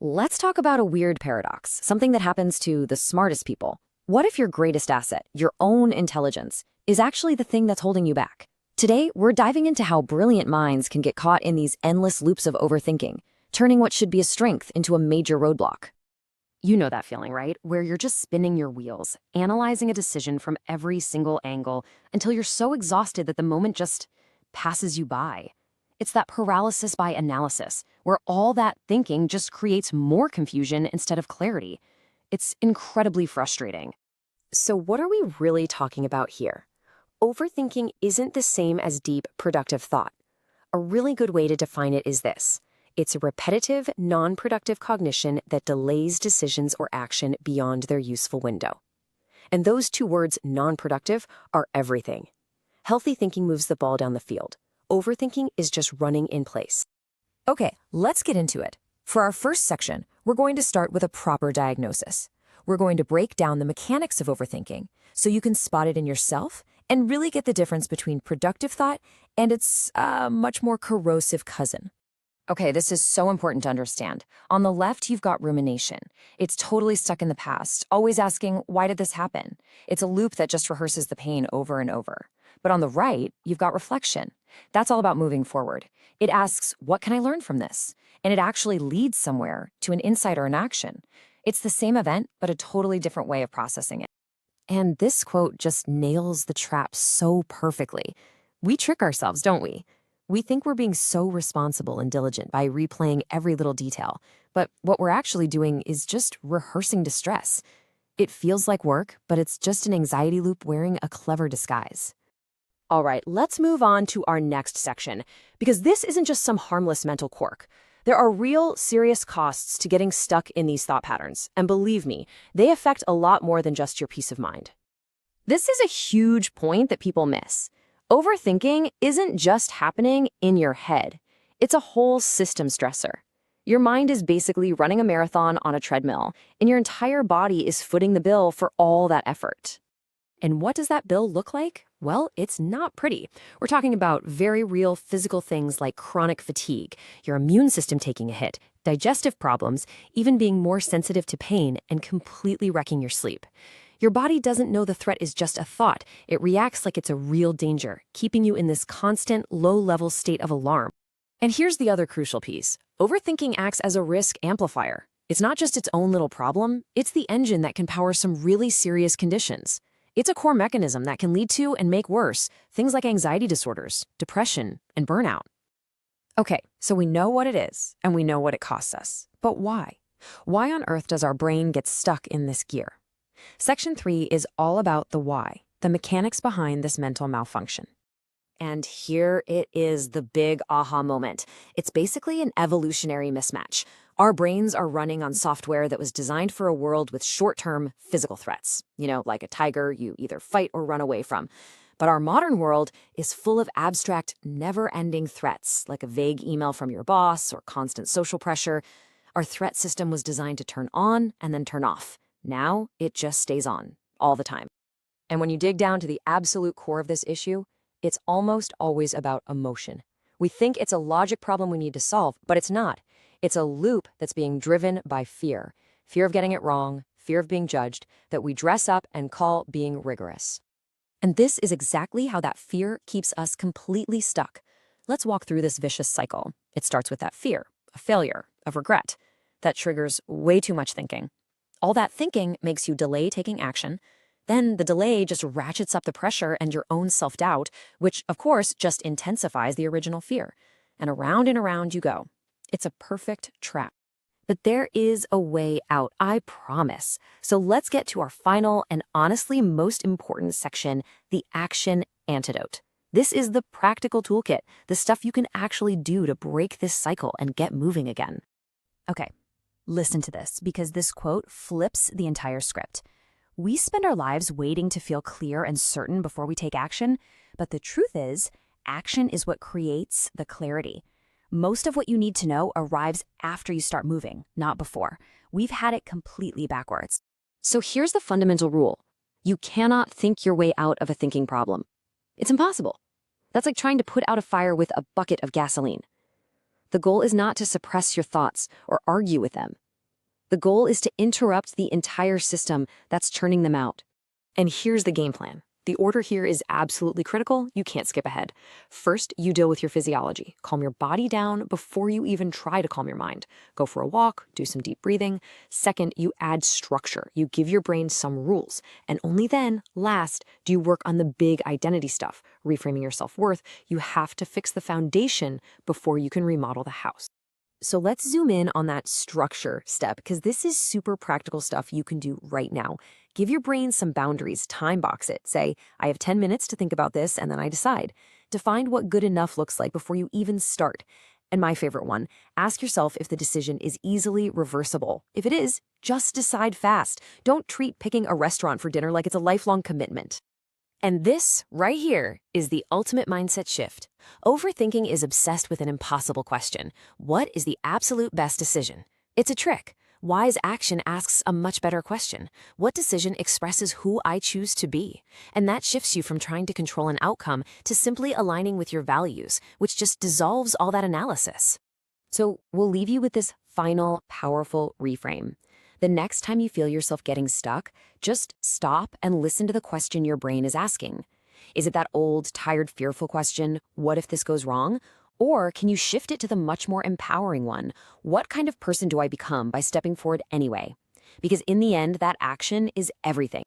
Let's talk about a weird paradox, something that happens to the smartest people. What if your greatest asset, your own intelligence, is actually the thing that's holding you back? Today, we're diving into how brilliant minds can get caught in these endless loops of overthinking, turning what should be a strength into a major roadblock. You know that feeling, right? Where you're just spinning your wheels, analyzing a decision from every single angle until you're so exhausted that the moment just passes you by. It's that paralysis by analysis, where all that thinking just creates more confusion instead of clarity. It's incredibly frustrating. So, what are we really talking about here? Overthinking isn't the same as deep, productive thought. A really good way to define it is this: it's a repetitive, non productive cognition that delays decisions or action beyond their useful window. And those two words, non productive, are everything. Healthy thinking moves the ball down the field. Overthinking is just running in place. Okay, let's get into it. For our first section, we're going to start with a proper diagnosis. We're going to break down the mechanics of overthinking so you can spot it in yourself and really get the difference between productive thought and its much more corrosive cousin. Okay, this is so important to understand. On the left, you've got rumination. It's totally stuck in the past, always asking, why did this happen? It's a loop that just rehearses the pain over and over. But on the right, you've got reflection. That's all about moving forward. It asks, what can I learn from this? And it actually leads somewhere, to an insight or an action. It's the same event, but a totally different way of processing it. And this quote just nails the trap so perfectly. We trick ourselves, don't we? We think we're being so responsible and diligent by replaying every little detail, but what we're actually doing is just rehearsing distress. It feels like work, but it's just an anxiety loop wearing a clever disguise. All right, let's move on to our next section, because this isn't just some harmless mental quirk. There are real, serious costs to getting stuck in these thought patterns, and believe me, they affect a lot more than just your peace of mind. This is a huge point that people miss. Overthinking isn't just happening in your head. It's a whole system stressor. Your mind is basically running a marathon on a treadmill, and your entire body is footing the bill for all that effort. And what does that bill look like? Well, it's not pretty. We're talking about very real physical things like chronic fatigue, your immune system taking a hit, digestive problems, even being more sensitive to pain, and completely wrecking your sleep. Your body doesn't know the threat is just a thought. It reacts like it's a real danger, keeping you in this constant, low-level state of alarm. And here's the other crucial piece. Overthinking acts as a risk amplifier. It's not just its own little problem, it's the engine that can power some really serious conditions. It's a core mechanism that can lead to and make worse things like anxiety disorders, depression, and burnout. Okay, so we know what it is, and we know what it costs us. But why? Why on earth does our brain get stuck in this gear? Section 3 is all about the why, the mechanics behind this mental malfunction. And here it is, the big aha moment. It's basically an evolutionary mismatch. Our brains are running on software that was designed for a world with short-term physical threats. You know, like a tiger you either fight or run away from. But our modern world is full of abstract, never-ending threats, like a vague email from your boss or constant social pressure. Our threat system was designed to turn on and then turn off. Now, it just stays on, all the time. And when you dig down to the absolute core of this issue, it's almost always about emotion. We think it's a logic problem we need to solve, but it's not. It's a loop that's being driven by fear. Fear of getting it wrong, fear of being judged, that we dress up and call being rigorous. And this is exactly how that fear keeps us completely stuck. Let's walk through this vicious cycle. It starts with that fear, of failure, of regret. That triggers way too much thinking. All that thinking makes you delay taking action. Then the delay just ratchets up the pressure and your own self-doubt, which, of course, just intensifies the original fear. And around you go. It's a perfect trap. But there is a way out, I promise. So let's get to our final and honestly most important section, the action antidote. This is the practical toolkit, the stuff you can actually do to break this cycle and get moving again. Okay, listen to this, because this quote flips the entire script. We spend our lives waiting to feel clear and certain before we take action, but the truth is, action is what creates the clarity. Most of what you need to know arrives after you start moving, not before. We've had it completely backwards. So here's the fundamental rule. You cannot think your way out of a thinking problem. It's impossible. That's like trying to put out a fire with a bucket of gasoline. The goal is not to suppress your thoughts or argue with them. The goal is to interrupt the entire system that's churning them out. And here's the game plan. The order here is absolutely critical. You can't skip ahead. First, you deal with your physiology. Calm your body down before you even try to calm your mind. Go for a walk, do some deep breathing. Second, you add structure. You give your brain some rules. And only then, last, do you work on the big identity stuff, reframing your self-worth. You have to fix the foundation before you can remodel the house. So let's zoom in on that structure step, because this is super practical stuff you can do right now. Give your brain some boundaries, time box it. Say, I have 10 minutes to think about this, and then I decide. Define what good enough looks like before you even start. And my favorite one, ask yourself if the decision is easily reversible. If it is, just decide fast. Don't treat picking a restaurant for dinner like it's a lifelong commitment. And this, right here, is the ultimate mindset shift. Overthinking is obsessed with an impossible question. What is the absolute best decision? It's a trick. Wise action asks a much better question. What decision expresses who I choose to be? And that shifts you from trying to control an outcome to simply aligning with your values, which just dissolves all that analysis. So we'll leave you with this final, powerful reframe. The next time you feel yourself getting stuck, just stop and listen to the question your brain is asking. Is it that old, tired, fearful question, what if this goes wrong? Or can you shift it to the much more empowering one? What kind of person do I become by stepping forward anyway? Because in the end, that action is everything.